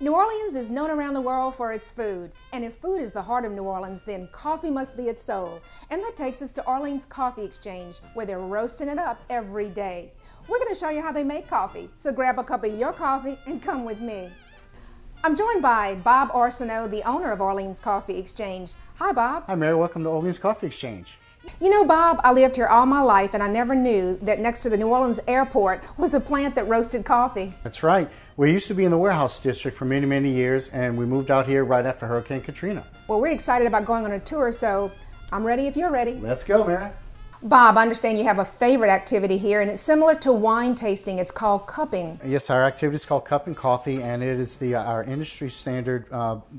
New Orleans is known around the world for its food, and if food is the heart of New Orleans, then coffee must be its soul. And that takes us to Orleans Coffee Exchange, where they're roasting it up every day. We're going to show you how they make coffee, so grab a cup of your coffee and come with me. I'm joined by Bob Arsenault, the owner of Orleans Coffee Exchange. Hi, Bob. Hi, Mary. Welcome to Orleans Coffee Exchange. You know, Bob, I lived here all my life, and I never knew that next to the New Orleans airport was a plant that roasted coffee. That's right. We used to be in the warehouse district for many, many years, and we moved out here right after Hurricane Katrina. Well, we're excited about going on a tour, so I'm ready if you're ready. Let's go, Mary. Bob, I understand you have a favorite activity here, and it's similar to wine tasting. It's called cupping. Yes, our activity is called cupping coffee, and it is our industry standard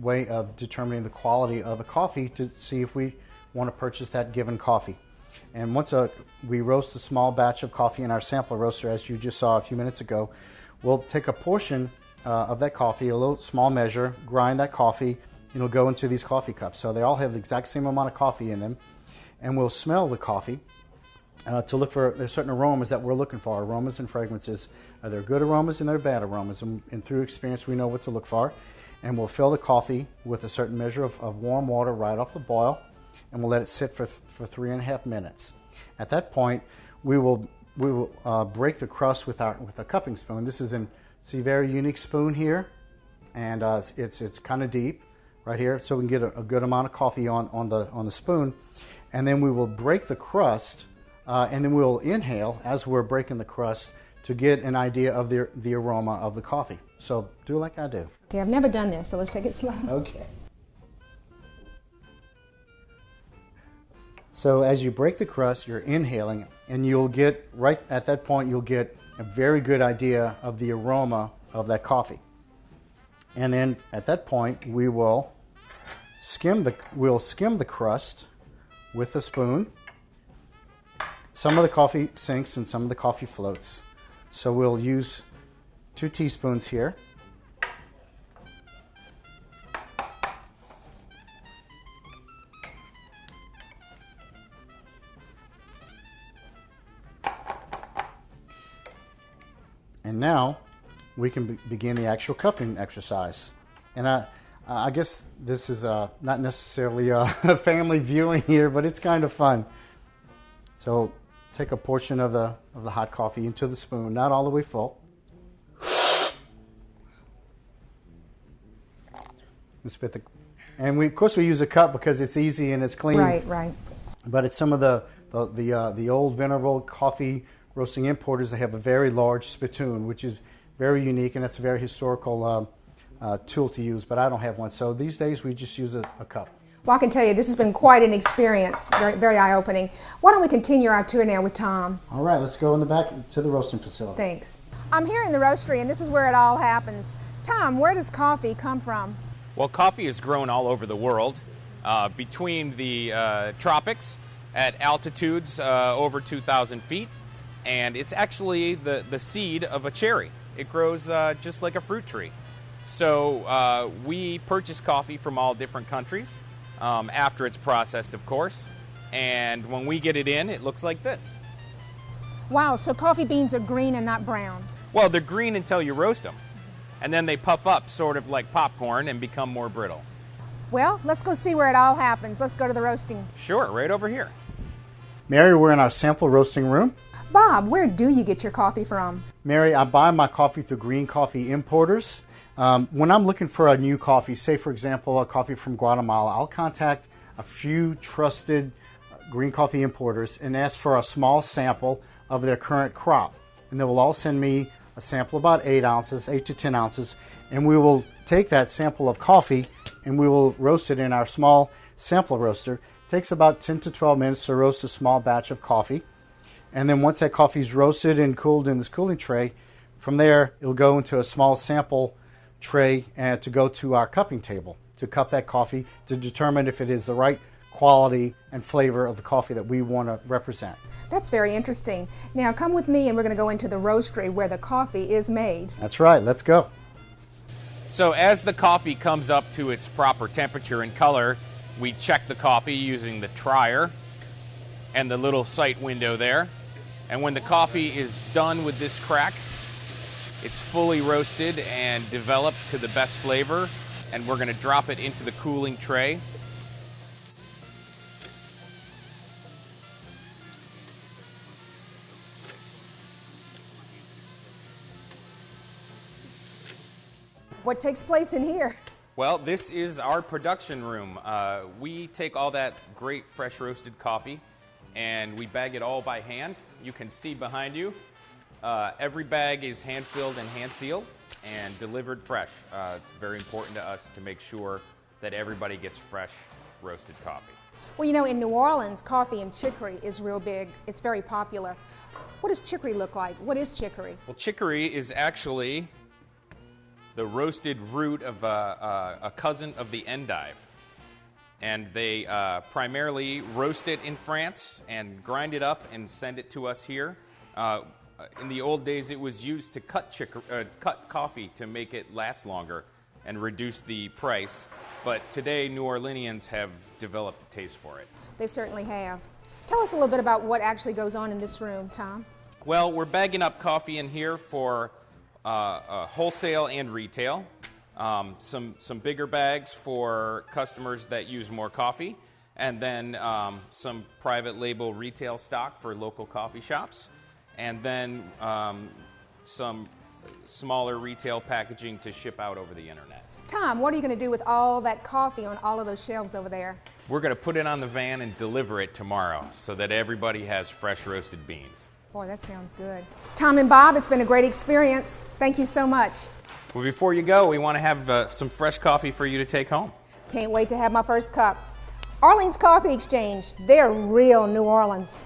way of determining the quality of a coffee to see if we want to purchase that given coffee. And once we roast a small batch of coffee in our sampler roaster, as you just saw a few minutes ago, we'll take a portion of that coffee, a little small measure, grind that coffee, and it'll go into these coffee cups. So they all have the exact same amount of coffee in them, and we'll smell the coffee to look for certain aromas that we're looking for, aromas and fragrances. There are good aromas and there are bad aromas, and through experience we know what to look for. And we'll fill the coffee with a certain measure of warm water right off the boil, and we'll let it sit for 3.5 minutes. At that point, we will break the crust with a cupping spoon. This is a very unique spoon here, and it's kind of deep right here, so we can get a good amount of coffee on the spoon. And then we will break the crust, and then we'll inhale as we're breaking the crust to get an idea of the aroma of the coffee. So do like I do. Okay, I've never done this, so let's take it slow. Okay. So as you break the crust, you're inhaling, and you'll get, right at that point, you'll get a very good idea of the aroma of that coffee. And then at that point, we'll skim the crust with a spoon. Some of the coffee sinks and some of the coffee floats. So we'll use 2 teaspoons here. And now we can begin the actual cupping exercise. And I guess this is not necessarily a family viewing here, but it's kind of fun. So take a portion of the hot coffee into the spoon, not all the way full. And of course we use a cup because it's easy and it's clean. Right. But it's some of the old venerable coffee roasting importers. They have a very large spittoon, which is very unique, and that's a very historical tool to use, but I don't have one. So these days we just use a cup. Well, I can tell you this has been quite an experience, very, very eye-opening. Why don't we continue our tour now with Tom? All right, let's go in the back to the roasting facility. Thanks. I'm here in the roastery, and this is where it all happens. Tom, where does coffee come from? Well, coffee is grown all over the world, between the tropics at altitudes over 2,000 feet, and it's actually the seed of a cherry. It grows just like a fruit tree. So we purchase coffee from all different countries after it's processed, of course, and when we get it in, it looks like this. Wow, so coffee beans are green and not brown. Well, they're green until you roast them, and then they puff up sort of like popcorn and become more brittle. Well, let's go see where it all happens. Let's go to the roasting. Sure, right over here. Mary, we're in our sample roasting room. Bob, where do you get your coffee from? Mary, I buy my coffee through green coffee importers. When I'm looking for a new coffee, say for example a coffee from Guatemala, I'll contact a few trusted green coffee importers and ask for a small sample of their current crop. And they will all send me a sample about 8 to 10 ounces, and we will take that sample of coffee and we will roast it in our small sampler roaster. It takes about 10 to 12 minutes to roast a small batch of coffee. And then once that coffee is roasted and cooled in this cooling tray, from there it'll go into a small sample tray and to go to our cupping table to cup that coffee to determine if it is the right quality and flavor of the coffee that we want to represent. That's very interesting. Now come with me and we're going to go into the roastery where the coffee is made. That's right, let's go. So as the coffee comes up to its proper temperature and color, we check the coffee using the trier and the little sight window there. And when the coffee is done with this crack, It's fully roasted and developed to the best flavor, and we're going to drop it into the cooling tray. What takes place in here? Well, this is our production room. We take all that great fresh roasted coffee and we bag it all by hand. You can see behind you. Every bag is hand filled and hand sealed and delivered fresh. It's very important to us to make sure that everybody gets fresh roasted coffee. Well, you know, in New Orleans, coffee and chicory is real big. It's very popular. What does chicory look like? What is chicory? Well, chicory is actually the roasted root of a cousin of the endive. And they primarily roast it in France and grind it up and send it to us here. In the old days, it was used to cut coffee to make it last longer and reduce the price. But today, New Orleanians have developed a taste for it. They certainly have. Tell us a little bit about what actually goes on in this room, Tom. Well, we're bagging up coffee in here for wholesale and retail. Some bigger bags for customers that use more coffee, and then some private label retail stock for local coffee shops, and then some smaller retail packaging to ship out over the internet. Tom, what are you going to do with all that coffee on all of those shelves over there? We're going to put it on the van and deliver it tomorrow so that everybody has fresh roasted beans. Boy, that sounds good. Tom and Bob, it's been a great experience. Thank you so much. Well, before you go, we want to have some fresh coffee for you to take home. Can't wait to have my first cup. Arlene's Coffee Exchange, they're real New Orleans.